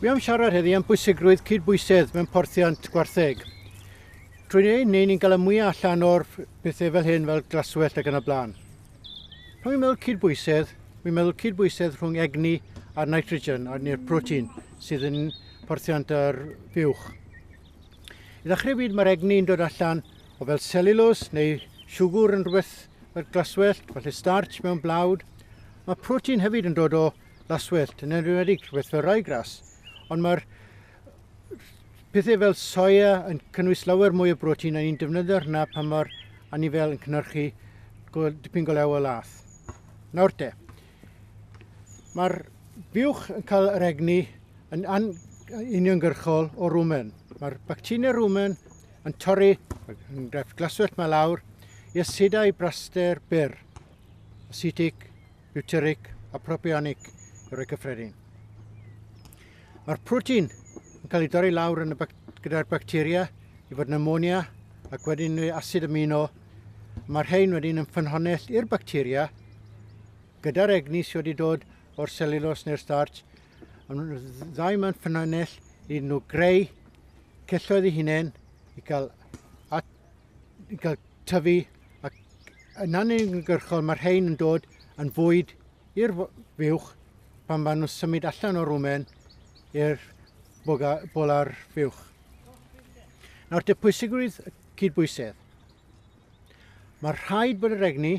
Fi am siarad heddi am bwysigrwydd cydbwysedd mewn porthiant gwartheg. Trwy ni'n cael y mwyaf allan o'r bethau fel hyn fel glaswellt ac yn y blaen. Pan fi'n meddwl cydbwysedd, fi'n meddwl cydbwysedd rhwng egni a'r nitrogen, neu'r protein sydd yn porthiant yr fuwch. I ddechrau byd mae'r egni'n dod allan o fel selulose neu siwgr yn rhywbeth fel glaswellt, felly starch mewn blawd. Mae protein hefyd yn dod o glaswellt, yn enwedig rhywbeth fel ryegrass. Ond mae'r pethau fel soia yn cynnwys lawer mwy o protein a ni'n defnyddio hynna pan mae'r anifel yn cynhyrchu dipyn go lew o lath. Nawr te, mae'r fuwch yn cael yr egni yn uniongyrchol o rwmen. Mae'r bacteria rwmen yn torri yn glaswellt mae lawr i asidau braster byr, acetic, butyric a propionic i roi cyffredin. Mae'r protein yn cael ei dorri lawr gyda'r bacteria i fod yn ammonia ac wedyn acid amino. Mae'r rhain wedyn yn ffynhonnell i'r bacteria gyda'r egni sydd wedi dod o'r selulose neu'r starch. Ddau mewn ffynhonnell i nhw greu celloedd eu hunain i gael tyfu ac yn uniongyrchol mae'r rhain yn dod yn fwyd i'r fuwch pan maen nhw'n symud allan o'r rwmen i'r bola'r fuwch. Nawr te pwysigrwydd cydbwysedd. Mae'r rhaid bod yr egni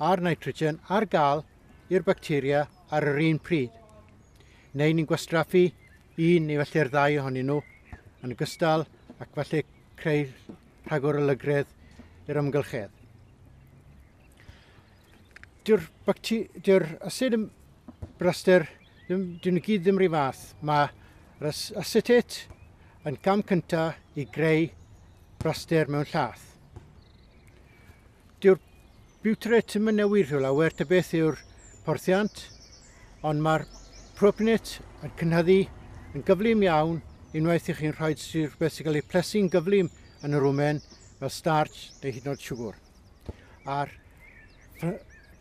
a'r nitrogen ar gael i'r bacteria ar yr un pryd. Neu ni'n gwastraffu un neu felly'r ddau ohonyn nhw yn ogystal ac felly creu rhagor o lygredd i'r amgylchedd. Dyw'r asid braster, dyn nhw gyd ddim rhy fath. Mae'r acetate yn gam cyntaf i greu braster mewn llath. Dyw'r butyrate ddim yn newid rhyw lawer, ta beth yw'r porthiant, ond mae'r propionate yn cynhyddu yn gyflym iawn unwaith i chi'n rhoi rhywbeth sy'n cael ei plesu'n gyflym yn y rwmen fel starch neu hyd yn oed siwgr. A'r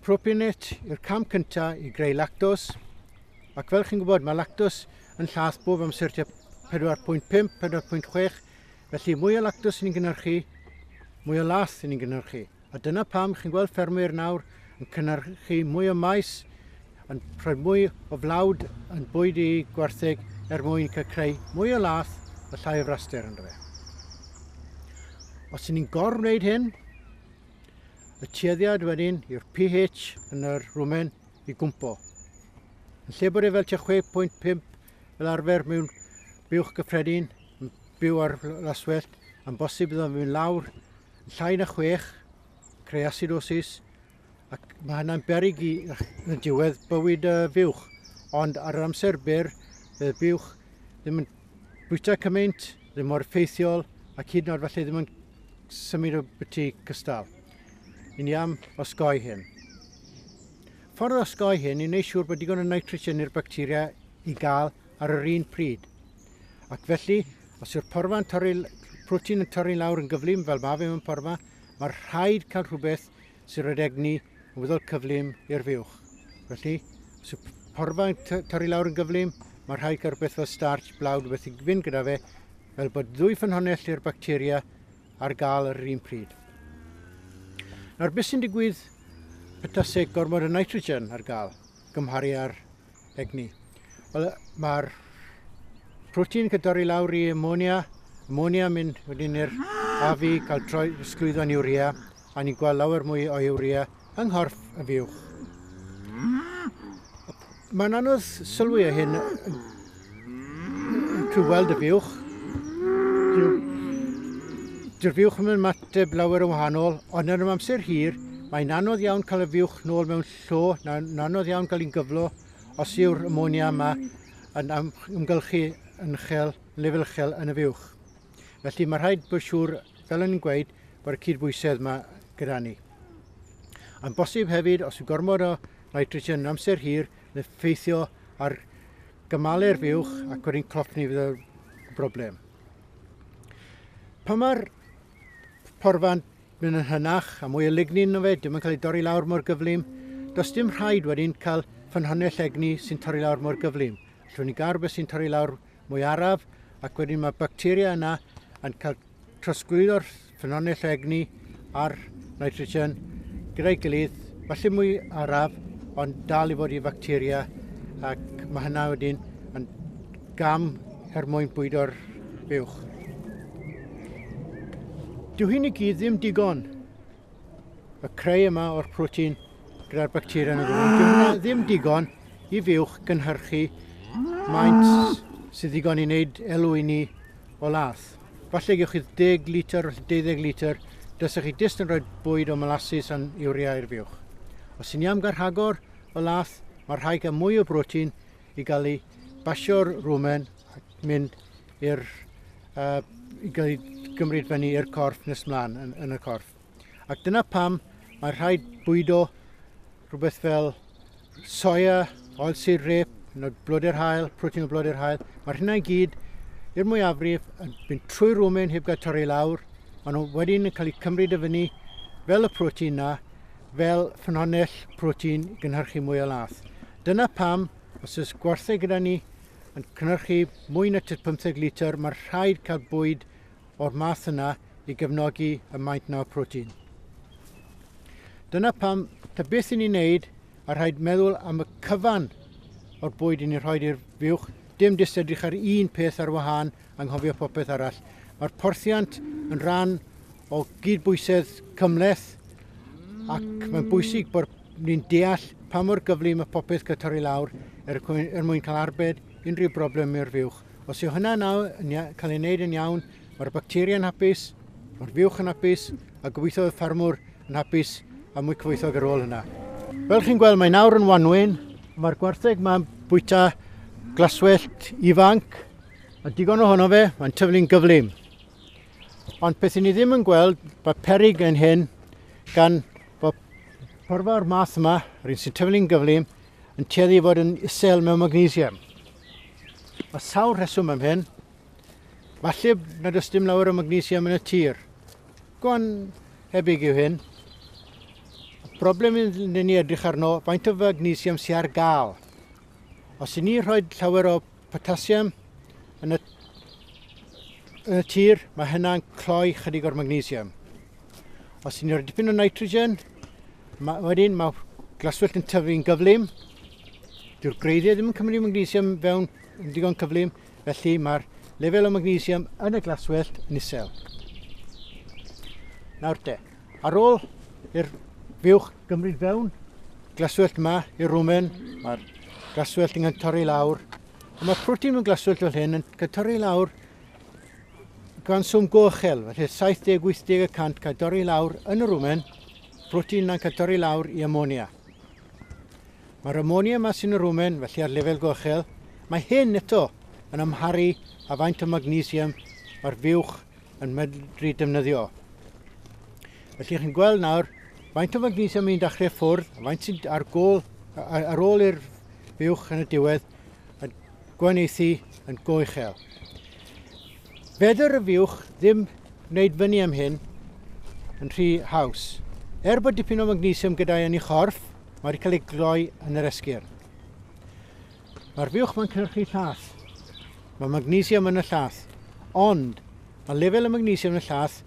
propionate yw'r cam cyntaf i greu lactose, ac fel chi'n gwybod mae lactose yn llath bob amser tua 4.5, 4.6, felly mwy o lactose ni'n gynhyrchu, mwy o lath ni'n gynhyrchu. A dyna pam chi'n gweld ffermwyr nawr yn cynhyrchu mwy o maes, yn rhoi mwy o flawd yn bwyd i gwartheg mwyn cael creu mwy o lath a llai o fraster ynddo fe. Os ni'n gorwneud hyn, y tueddiad wedyn yw'r pH yn yr rwmen i gwmpo. Yn lle bod e fel 6.5 fel arfer mewn buwch gyffredin, yn byw ar laswellt, yn bosib iddo mynd lawr yn llai na 6, creu acidosis, ac mae hynna'n beryg yn y diwedd bywyd y fuwch. Ond ar yr amser byr, bydd buwch ddim yn bwyta cymaint, ddim mor effeithiol, ac hyd yn oed felly ddim yn symud o byti cystal. Ni'n am osgoi hyn. Ffordd o osgoi hyn i wneud siŵr bod digon o nitrogen i'r bacteria i gael ar yr un pryd. Ac felly, os yw'r protein yn torri lawr yn gyflym fel mae fe mewn porfa, mae'r rhaid cael rhywbeth sy'n rhoi egni yn weddol cyflym i'r fuwch. Felly, os yw'r porfa yn torri lawr yn gyflym, mae'r rhaid cael rhywbeth fel starch blawd rhywbeth i fynd gyda fe, fel bod ddwy ffynhonnell i'r bacteria ar gael ar yr un pryd. Nawr, beth sy'n digwydd petasau gormod o nitrogen ar gael, gymharu ar egni? Wel, mae'r protein yn dorri lawr i ammonia. Ammonia mynd wedyn i'r afu, cael sglwyddo'n urea, a ni'n gweld lawer mwy o urea yng nghorff y fuwch. Mae'n anodd sylwi o hyn trwy weld y fuwch. Dyw'r fuwch yn ymateb lawer yn wahanol, ond yn amser hir, mae'n anodd iawn cael y fuwch nôl mewn llo, yn anodd iawn cael ei gyflo os yw'r ammonia yma yn ymgylchu yn lefel uchel yn y fuwch. Felly mae rhaid bod siŵr, fel yn gweud, bod y cydbwysedd yma gyda ni. Yn bosib hefyd, os yw gormod o nitrogen yn amser hir, yn effeithio ar gymalu'r fuwch ac wedyn cloffni fydd y broblem. Pan mae'r porfa'n mynd yn hynach a mwy o lignin yn fe, dim yn cael ei dorri lawr mor gyflym, does dim rhaid wedyn cael ffynhonnell egni sy'n torri lawr mor gyflym. Llwn ni garbys sy'n torri lawr mwy araf ac wedyn mae bacteria yna yn cael trosglwyddo'r ffynhonnell egni a'r nitrogen gyda'i gilydd, falle mwy araf, ond dal i fod i bacteria ac mae hynna wedyn yn gam mwyn bwydo'r buwch. Dyw hyn i gyd ddim digon y creu yma o'r protein gyda'r bacteria yn y rŵan. Dyw hynna ddim digon i fuwch gynhyrchu maint sydd ddigon i wneud elw i ni o lath. Falle gewch chi 10 litr, 12 litr, dysech chi jyst yn rhoi bwyd o molasses a'n urea i'r fuwch. Os ydyn ni am gael rhagor o lath, mae rhaid gael mwy o brotein i gael ei basio'r rwmen ac mynd i'r i gael ei gymryd fyny i'r corff nes mlaen yn y corff. Ac dyna pam mae rhaid bwydo rhywbeth fel soia, oilseed rape, blodau'r hael, protein o blodau'r hael. Mae'r hynna i gyd i'r mwyafrif yn mynd trwy'r rwmen heb gael torri lawr. Maen nhw wedyn yn cael eu cymryd y fyny fel y protein na, fel ffynhonnell protein i gynhyrchu mwy o lath. Dyna pam, os oes gwartheg gyda ni yn cynhyrchu mwy na 15 litr, mae'r rhaid cael bwyd o'r math yna i gefnogi y maint na o protein. Dyna pam, ta beth i ni'n neud, a rhaid meddwl am y cyfan o'r bwyd i ni'n rhoi i'r fuwch, dim jyst edrych ar un peth ar wahân anghofio popeth arall. Mae'r porthiant yn rhan o gydbwysedd cymleth ac mae'n bwysig bod ni'n deall pa mor gyflym y popeth cael torri lawr mwyn cael arbed unrhyw broblem i'r fuwch. Os yw hynna nawr yn cael ei wneud yn iawn, mae'r bacteria yn hapus, mae'r fuwch yn hapus a gobeithio y ffarmwr yn hapus a mwy cyfoethog ar ôl hynna. Fel chi'n gweld, mae nawr yn wanwyn. Mae'r gwartheg mae'n bwyta glaswellt ifanc a digon ohono fe, mae'n tyflu'n gyflym. Ond beth i ni ddim yn gweld, mae peryg yn hyn gan bod porfa o'r math yma, yr un sy'n tyflu'n gyflym, yn tueddu fod yn isel mewn magnesium. Mae sawl rheswm am hyn. Falle nad oes dim lawer o magnesium yn y tir. Gwan hebyg yw hyn. Y broblem yn ni edrych arno, faint o magnesium sy'n ar gael. Os i ni rhoi llawer o potassium yn y tir, mae hynna'n cloi chydig o'r magnesium. Os i ni rhoi dipyn o nitrogen, wedyn mae glaswellt yn tyfu'n gyflym. Dyw'r greiddiau ddim yn cymryd magnesium fewn yn digon cyflym, felly mae'r lefel o magnesium yn y glaswellt yn isel. Nawr te, ar ôl i'r fuwch gymryd fewn, glaswellt yma i'r rwmen, mae'r glaswellt yn cael torri lawr. Mae protein mewn glaswellt fel hyn yn cael torri lawr gan swm gochel, felly 70-80% cael torri lawr yn y rwmen, protein yna'n cael torri lawr i ammonia. Mae'r ammonia yma sy'n y rwmen, felly ar lefel gochel, mae hyn eto yn amharu a faint o magnesium mae'r fuwch yn medru defnyddio. Felly chi'n gweld nawr, faint o magnesium i'n dechrau ffwrdd, faint sy'n ar ôl i'r fuwch yn y diwedd, yn gweineithi yn goechel. Fedr y fuwch ddim wneud fyny am hyn yn rhy haws. Bod dipyn o magnesium gyda'i yn ei chorff, mae wedi cael ei gloi yn yr esgyrn. Mae'r fuwch mae'n cynhyrchu llath. Mae magnesium yn y llath, ond mae lefel y magnesium yn y llath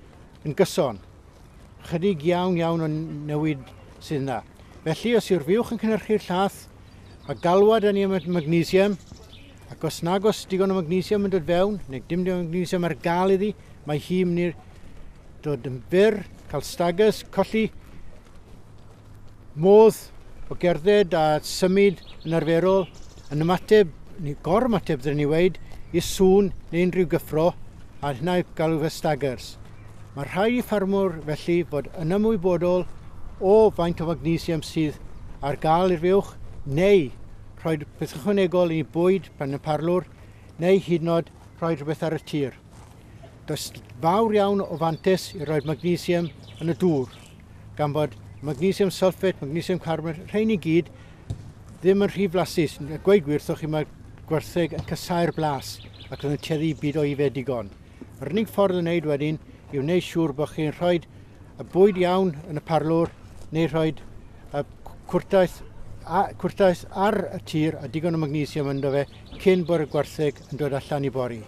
yn gyson. Chydig iawn o newid sydd yna. Felly, os yw'r fuwch yn cynhyrchu'r llath, mae galwad yn ei magnesium, ac os nag os digon o magnesium yn dod fewn, neu dim digon o magnesium ar gael iddi, mae hi mynd i'r dod yn fyr, cael staggers, colli modd o gerdded a symud yn arferol, yn ymateb, neu gor-ymateb ddyn ni weid, i sŵn neu unrhyw gyffro, a hynna i'w galw fe staggers. Mae rhaid i ffarmwr felly fod yn ymwybodol o faint o magnesium sydd ar gael i'r fuwch, neu rhoi beth ychwanegol i bwyd pan y parlwr, neu hyd yn oed rhoi rhywbeth ar y tir. Does fawr iawn o fantes i roi magnesium yn y dŵr, gan bod magnesium sulfate, magnesium carbonate, rhain i gyd ddim yn rhy flasus. Gweud gwir, thoch chi mae gwertheg yn casau'r blas ac yn tueddu byd o ife digon. Yr unig ffordd o wneud wedyn yw wneud siŵr bod chi'n rhoi y bwyd iawn yn y parlwr neu rhoi y cwrtaeth cwrtais ar y tir a digon o magnesium ynddo fe cyn bod y gwartheg yn dod allan i bori.